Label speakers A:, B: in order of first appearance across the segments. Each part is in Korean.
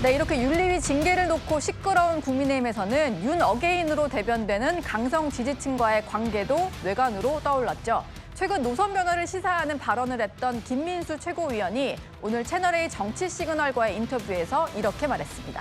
A: 네, 이렇게 윤리위 징계를 놓고 시끄러운 국민의힘에서는 윤 어게인으로 대변되는 강성 지지층과의 관계도 뇌관으로 떠올랐죠. 최근 노선 변화를 시사하는 발언을 했던 김민수 최고위원이 오늘 채널A 정치 시그널과의 인터뷰에서 이렇게 말했습니다.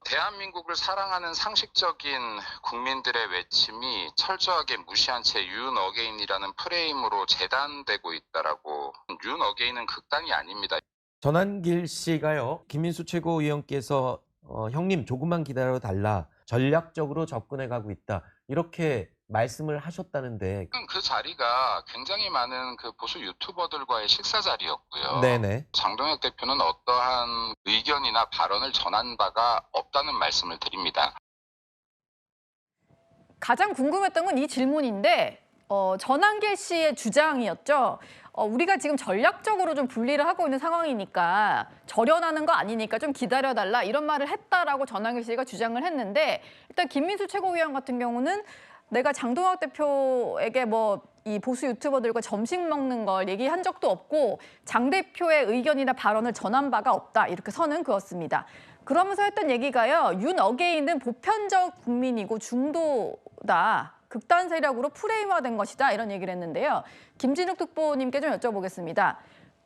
B: 대한민국을 사랑하는 상식적인 국민들의 외침이 철저하게 무시한 채 윤 어게인이라는 프레임으로 재단되고 있다라고. 윤 어게인은 극단이 아닙니다.
C: 전한길 씨가요, 김민수 최고위원께서 형님 조금만 기다려 달라, 전략적으로 접근해 가고 있다, 이렇게 말씀을 하셨다는데.
B: 그 자리가 굉장히 많은 그 보수 유튜버들과의 식사 자리였고요.
C: 네네.
B: 장동혁 대표는 어떠한 의견이나 발언을 전한 바가 없다는 말씀을 드립니다.
A: 가장 궁금했던 건 이 질문인데 전한길 씨의 주장이었죠. 우리가 지금 전략적으로 좀 분리를 하고 있는 상황이니까 절연하는 거 아니니까 좀 기다려달라, 이런 말을 했다라고 전한길 씨가 주장을 했는데, 일단 김민수 최고위원 같은 경우는 내가 장동혁 대표에게 이 보수 유튜버들과 점심 먹는 걸 얘기한 적도 없고 장 대표의 의견이나 발언을 전한 바가 없다, 이렇게 선은 그었습니다. 그러면서 했던 얘기가요, 윤 어게인은 보편적 국민이고 중도다, 극단 세력으로 프레임화된 것이다, 이런 얘기를 했는데요. 김진욱 특보님께 좀 여쭤보겠습니다.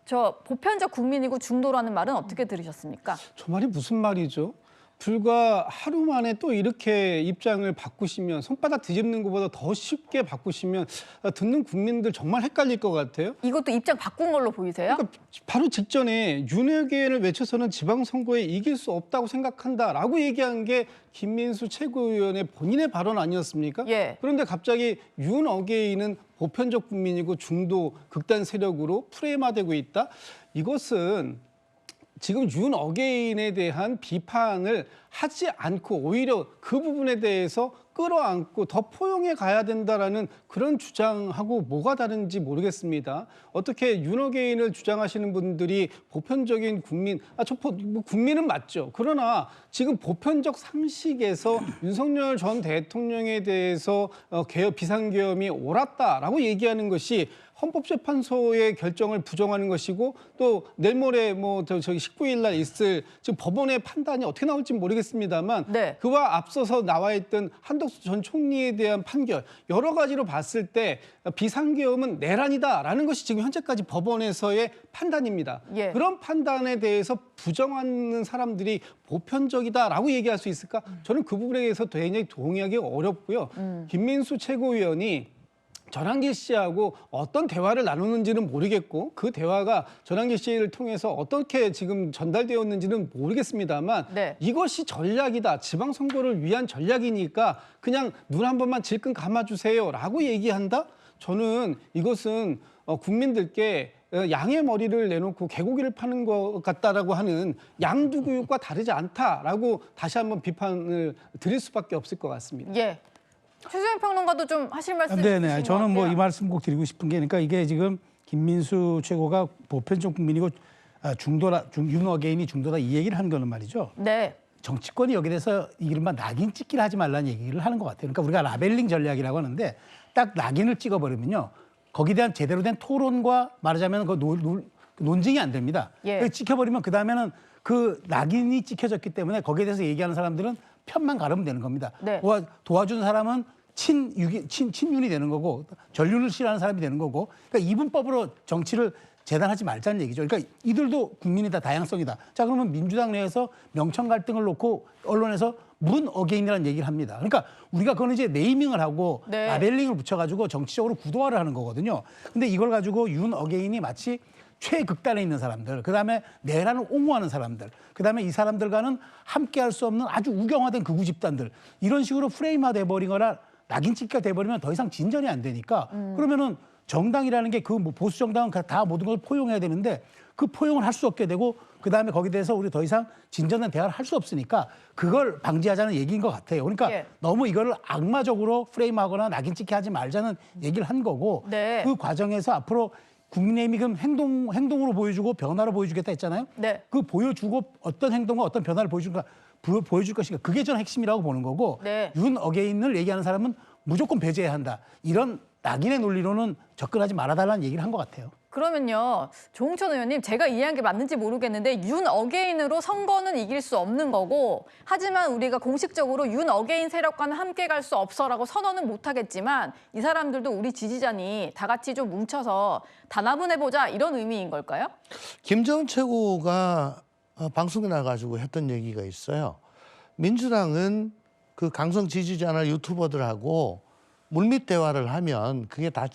A: 저 보편적 국민이고 중도라는 말은 어떻게 들으셨습니까?
D: 저 말이 무슨 말이죠? 불과 하루 만에 또 이렇게 입장을 바꾸시면, 손바닥 뒤집는 것보다 더 쉽게 바꾸시면 듣는 국민들 정말 헷갈릴 것 같아요.
A: 이것도 입장 바꾼 걸로 보이세요?
D: 그러니까 바로 직전에 윤핵관을 외쳐서는 지방선거에 이길 수 없다고 생각한다라고 얘기한 게 김민수 최고위원의 본인의 발언 아니었습니까?
A: 예.
D: 그런데 갑자기 윤 어게인은 보편적 국민이고 중도 극단 세력으로 프레임화되고 있다? 이것은 지금 윤 어게인에 대한 비판을 하지 않고 오히려 그 부분에 대해서 끌어안고 더 포용해 가야 된다라는 그런 주장하고 뭐가 다른지 모르겠습니다. 어떻게 윤 어게인을 주장하시는 분들이 보편적인 국민, 국민은 맞죠. 그러나 지금 보편적 상식에서 윤석열 전 대통령에 대해서 비상계엄이 옳았다라고 얘기하는 것이 헌법재판소의 결정을 부정하는 것이고, 또 내일 모레 19일 날 있을 지금 법원의 판단이 어떻게 나올지 모르겠습니다만,
A: 네.
D: 그와 앞서서 나와 있던 한덕수 전 총리에 대한 판결, 여러 가지로 봤을 때 비상계엄은 내란이다라는 것이 지금 현재까지 법원에서의 판단입니다.
A: 예.
D: 그런 판단에 대해서 부정하는 사람들이 보편적이다라고 얘기할 수 있을까? 저는 그 부분에 대해서 굉장히 동의하기 어렵고요. 김민수 최고위원이 전한길 씨하고 어떤 대화를 나누는지는 모르겠고, 그 대화가 전한길 씨를 통해서 어떻게 지금 전달되었는지는 모르겠습니다만,
A: 네.
D: 이것이 전략이다, 지방선거를 위한 전략이니까 그냥 눈 한 번만 질끈 감아주세요라고 얘기한다? 저는 이것은 국민들께 양의 머리를 내놓고 개고기를 파는 것 같다라고 하는 양두교육과 다르지 않다라고 다시 한번 비판을 드릴 수밖에 없을 것 같습니다.
A: 예. 최수영 평론가도 좀 하실 말씀 있으신 것 같아요.
E: 저는 이 말씀 꼭 드리고 싶은 게, 그러니까 이게 지금 김민수 최고가 보편적 국민이고 중도라, 윤 어게인이 중도다, 이 얘기를 하는 거는 말이죠.
A: 네.
E: 정치권이 여기에 대해서 이른바 낙인 찍기를 하지 말라는 얘기를 하는 것 같아요. 그러니까 우리가 라벨링 전략이라고 하는데, 딱 낙인을 찍어버리면요, 거기에 대한 제대로 된 토론과 말하자면 논증이 안 됩니다.
A: 예.
E: 찍혀버리면 그다음에는 그 낙인이 찍혀졌기 때문에 거기에 대해서 얘기하는 사람들은 편만 가르면 되는 겁니다.
A: 네.
E: 도와준 사람은 친윤이 되는 거고, 전륜을 싫어하는 사람이 되는 거고, 그러니까 이분법으로 정치를 재단하지 말자는 얘기죠. 그러니까 이들도 국민이다, 다양성이다. 자, 그러면 민주당 내에서 명청 갈등을 놓고 언론에서 문 어게인이라는 얘기를 합니다. 그러니까 우리가 그거는 이제 네이밍을 하고
A: 네.
E: 라벨링을 붙여가지고 정치적으로 구도화를 하는 거거든요. 근데 이걸 가지고 윤 어게인이 마치 최극단에 있는 사람들, 그다음에 내란을 옹호하는 사람들, 그다음에 이 사람들과는 함께할 수 없는 아주 우경화된 극우 집단들, 이런 식으로 프레임화돼 버리거나 낙인 찍기가 돼버리면 더 이상 진전이 안 되니까, 그러면은 정당이라는 게 그 보수 정당은 다 모든 걸 포용해야 되는데 그 포용을 할 수 없게 되고, 그다음에 거기에 대해서 우리 더 이상 진전된 대화를 할 수 없으니까 그걸 방지하자는 얘기인 것 같아요. 그러니까
A: 예.
E: 너무 이거를 악마적으로 프레임하거나 낙인 찍게 하지 말자는 얘기를 한 거고,
A: 네.
E: 그 과정에서 앞으로 국민의힘이 그럼 행동으로 보여주고 변화로 보여주겠다 했잖아요.
A: 네.
E: 그 보여주고 어떤 행동과 어떤 변화를 보여줄 것인가, 그게 저는 핵심이라고 보는 거고,
A: 네.
E: 윤 어게인을 얘기하는 사람은 무조건 배제해야 한다, 이런 낙인의 논리로는 접근하지 말아달라는 얘기를 한 것 같아요.
A: 그러면요, 조홍천 의원님, 제가 이해한 게 맞는지 모르겠는데 윤 어게인으로 선거는 이길 수 없는 거고, 하지만 우리가 공식적으로 윤 어게인 세력과는 함께 갈 수 없어라고 선언은 못하겠지만 이 사람들도 우리 지지자니 다 같이 좀 뭉쳐서 단합은해보자 이런 의미인 걸까요?
F: 김정은 최고가 방송에 나가지고 했던 얘기가 있어요. 민주당은 그 강성 지지자나 유튜버들하고 물밑 대화를 하면 그게 다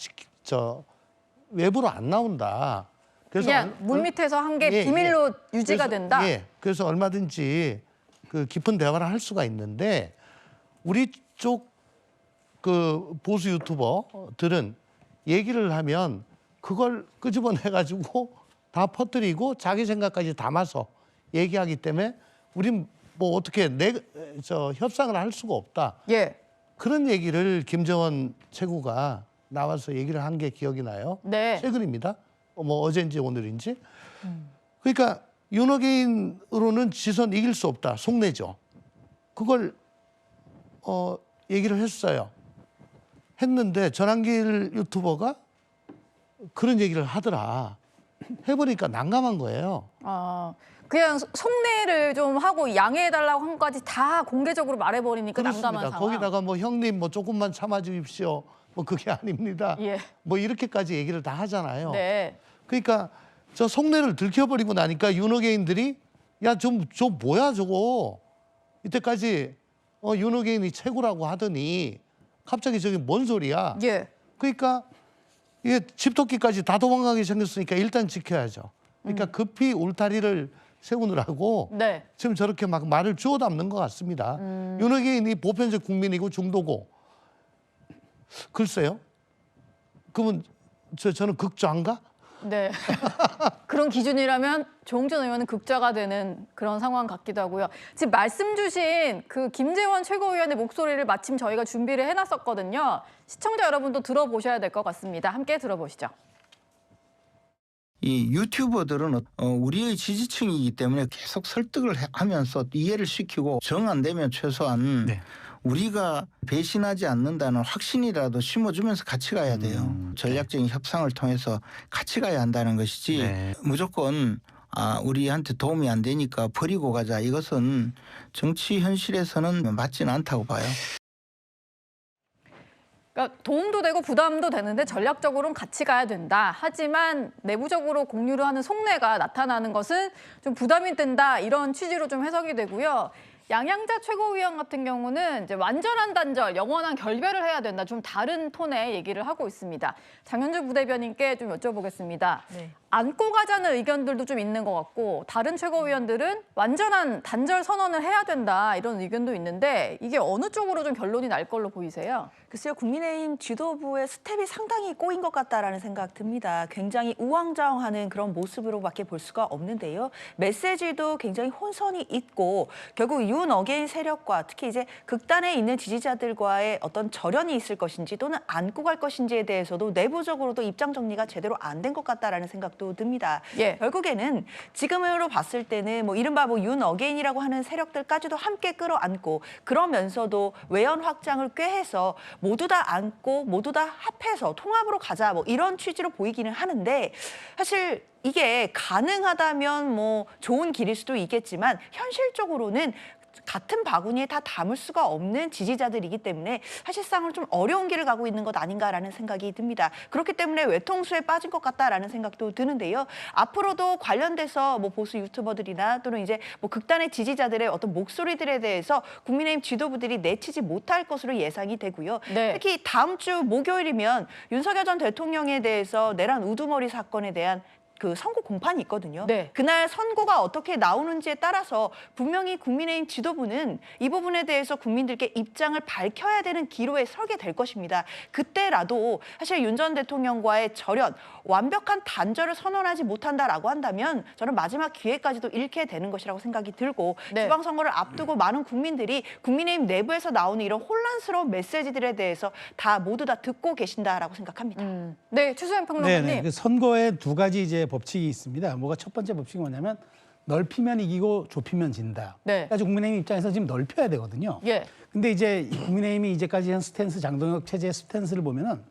F: 외부로 안 나온다. 그래서
A: 그냥 물밑에서 한 게
F: 예,
A: 비밀로 유지가
F: 그래서,
A: 된다?
F: 예. 그래서 얼마든지 그 깊은 대화를 할 수가 있는데 우리 쪽 그 보수 유튜버들은 얘기를 하면 그걸 끄집어내가지고 다 퍼뜨리고 자기 생각까지 담아서 얘기하기 때문에 우린 뭐 어떻게 협상을 할 수가 없다.
A: 예.
F: 그런 얘기를 김정은 최고가 나와서 얘기를 한 게 기억이 나요.
A: 네.
F: 최근입니다. 뭐 어제인지 오늘인지. 그러니까 윤어게인으로는 지선 이길 수 없다. 속내죠. 그걸 얘기를 했어요. 했는데 전한길 유튜버가 그런 얘기를 하더라. 해보니까 난감한 거예요.
A: 그냥 속내를 좀 하고 양해해달라고 한 것까지 다 공개적으로 말해버리니까 난감한
F: 그렇습니다.
A: 상황.
F: 거기다가 뭐 형님 뭐 조금만 참아주십시오. 뭐 그게 아닙니다.
A: 예.
F: 뭐 이렇게까지 얘기를 다 하잖아요.
A: 네.
F: 그러니까 저 속내를 들켜버리고 나니까 윤어게인들이 야 좀 뭐야 저거 이때까지 윤어게인이 최고라고 하더니 갑자기 저게 뭔 소리야?
A: 예.
F: 그러니까 이게 집토끼까지 다 도망가게 생겼으니까 일단 지켜야죠. 그러니까 급히 울타리를 세우느라고
A: 네.
F: 지금 저렇게 막 말을 주워 담는 것 같습니다. 윤어게인이 보편적 국민이고 중도고 글쎄요. 그러면 저는 극좌인가?
A: 네. 그런 기준이라면 조홍천 의원은 극좌가 되는 그런 상황 같기도 하고요. 지금 말씀 주신 그 김재원 최고위원의 목소리를 마침 저희가 준비를 해놨었거든요. 시청자 여러분도 들어보셔야 될 것 같습니다. 함께 들어보시죠.
G: 이 유튜버들은 우리의 지지층이기 때문에 계속 설득을 하면서 이해를 시키고 정 안 되면 최소한 우리가 배신하지 않는다는 확신이라도 심어주면서 같이 가야 돼요. 전략적인 협상을 통해서 같이 가야 한다는 것이지
C: 네.
G: 무조건 우리한테 도움이 안 되니까 버리고 가자. 이것은 정치 현실에서는 맞지는 않다고 봐요.
A: 그러니까 도움도 되고 부담도 되는데 전략적으로는 같이 가야 된다. 하지만 내부적으로 공유를 하는 속내가 나타나는 것은 좀 부담이 된다. 이런 취지로 좀 해석이 되고요. 양양자 최고위원 같은 경우는 이제 완전한 단절, 영원한 결별을 해야 된다. 좀 다른 톤의 얘기를 하고 있습니다. 장현주 부대변인께 좀 여쭤보겠습니다.
H: 네.
A: 안고 가자는 의견들도 좀 있는 것 같고 다른 최고위원들은 완전한 단절 선언을 해야 된다. 이런 의견도 있는데 이게 어느 쪽으로 좀 결론이 날 걸로 보이세요?
H: 글쎄요, 국민의힘 지도부의 스텝이 상당히 꼬인 것 같다라는 생각 듭니다. 굉장히 우왕좌왕하는 그런 모습으로밖에 볼 수가 없는데요. 메시지도 굉장히 혼선이 있고 결국 윤 어게인 세력과 특히 이제 극단에 있는 지지자들과의 어떤 절연이 있을 것인지 또는 안고 갈 것인지에 대해서도 내부적으로도 입장 정리가 제대로 안 된 것 같다라는 생각도 듭니다.
A: 예.
H: 결국에는 지금으로 봤을 때는 뭐 이른바 윤 어게인이라고 하는 세력들까지도 함께 끌어안고 그러면서도 외연 확장을 꾀해서 모두 다 안고 모두 다 합해서 통합으로 가자 뭐 이런 취지로 보이기는 하는데 사실 이게 가능하다면 뭐 좋은 길일 수도 있겠지만 현실적으로는 같은 바구니에 다 담을 수가 없는 지지자들이기 때문에 사실상은 좀 어려운 길을 가고 있는 것 아닌가라는 생각이 듭니다. 그렇기 때문에 외통수에 빠진 것 같다라는 생각도 드는데요. 앞으로도 관련돼서 뭐 보수 유튜버들이나 또는 이제 뭐 극단의 지지자들의 어떤 목소리들에 대해서 국민의힘 지도부들이 내치지 못할 것으로 예상이 되고요.
A: 네.
H: 특히 다음 주 목요일이면 윤석열 전 대통령에 대해서 내란 우두머리 사건에 대한 그 선고 공판이 있거든요.
A: 네.
H: 그날 선고가 어떻게 나오는지에 따라서 분명히 국민의힘 지도부는 이 부분에 대해서 국민들께 입장을 밝혀야 되는 기로에 설게 될 것입니다. 그때라도 사실 윤 전 대통령과의 절연, 완벽한 단절을 선언하지 못한다라고 한다면 저는 마지막 기회까지도 잃게 되는 것이라고 생각이 들고
A: 네.
H: 지방선거를 앞두고 많은 국민들이 국민의힘 내부에서 나오는 이런 혼란스러운 메시지들에 대해서 다 모두 다 듣고 계신다라고 생각합니다.
A: 네, 추수영 평론가님.
E: 네네. 그 선거에 두 가지 이제 법칙이 있습니다. 뭐가 첫 번째 법칙이 뭐냐면 넓히면 이기고 좁히면 진다.
A: 네.
E: 그래서 국민의힘 입장에서 지금 넓혀야 되거든요.
A: 예.
E: 근데 이제 국민의힘이 이제까지 한 스탠스 장동혁 체제의 스탠스를 보면은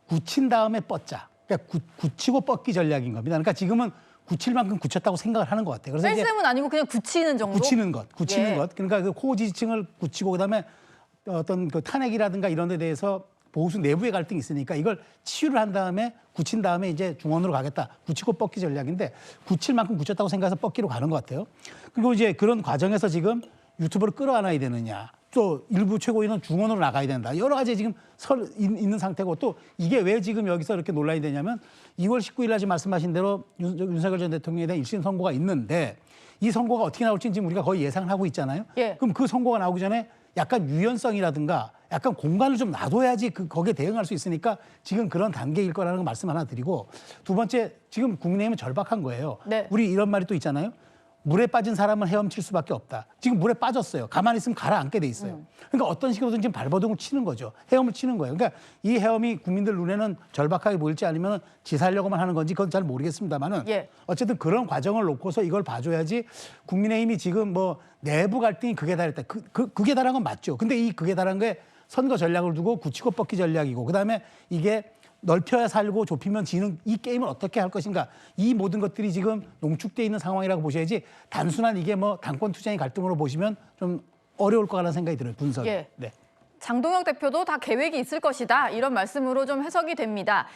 E: 굳힌 다음에 뻗자. 그러니까 굳히고 뻗기 전략인 겁니다. 그러니까 지금은 굳힐 만큼 굳혔다고 생각을 하는 것 같아요. 그래서 이제
A: 뺄셈은 아니고 그냥 굳히는 정도?
E: 굳히는
A: 예.
E: 것. 그러니까 그 코어 지지층을 굳히고 그다음에 어떤 그 탄핵이라든가 이런 데 대해서 보수 내부의 갈등이 있으니까 이걸 치유를 한 다음에 굳힌 다음에 이제 중원으로 가겠다. 굳히고 뻗기 전략인데 굳힐 만큼 굳혔다고 생각해서 뻗기로 가는 것 같아요. 그리고 이제 그런 과정에서 지금 유튜브를 끌어안아야 되느냐. 또 일부 최고위는 중원으로 나가야 된다. 여러 가지 지금 있는 상태고 또 이게 왜 지금 여기서 이렇게 논란이 되냐면 2월 19일 날 지금 말씀하신 대로 윤석열 전 대통령에 대한 1심 선고가 있는데 이 선고가 어떻게 나올지 지금 우리가 거의 예상을 하고 있잖아요.
A: 예.
E: 그럼 그 선고가 나오기 전에 약간 유연성이라든가 약간 공간을 좀 놔둬야지 거기에 대응할 수 있으니까 지금 그런 단계일 거라는 거 말씀 하나 드리고 두 번째 지금 국민의힘은 절박한 거예요.
A: 네.
E: 우리 이런 말이 또 있잖아요. 물에 빠진 사람은 헤엄칠 수밖에 없다. 지금 물에 빠졌어요. 가만히 있으면 가라앉게 돼 있어요. 그러니까 어떤 식으로든 지금 발버둥을 치는 거죠. 헤엄을 치는 거예요. 그러니까 이 헤엄이 국민들 눈에는 절박하게 보일지 아니면 지살려고만 하는 건지 그건 잘 모르겠습니다만은
A: 예.
E: 어쨌든 그런 과정을 놓고서 이걸 봐줘야지 국민의힘이 지금 뭐 내부 갈등이 극에 달했다. 극에 달한 건 맞죠. 근데 이 극에 달한 게 선거 전략을 두고 굳히고 뻗기 전략이고 그다음에 이게 넓혀야 살고 좁히면 지는 이 게임을 어떻게 할 것인가 이 모든 것들이 지금 농축돼 있는 상황이라고 보셔야지 단순한 이게 뭐 당권 투쟁의 갈등으로 보시면 좀 어려울 것 같다는 생각이 들어요. 분석이.
A: 예.
E: 네.
A: 장동혁 대표도 다 계획이 있을 것이다. 이런 말씀으로 좀 해석이 됩니다.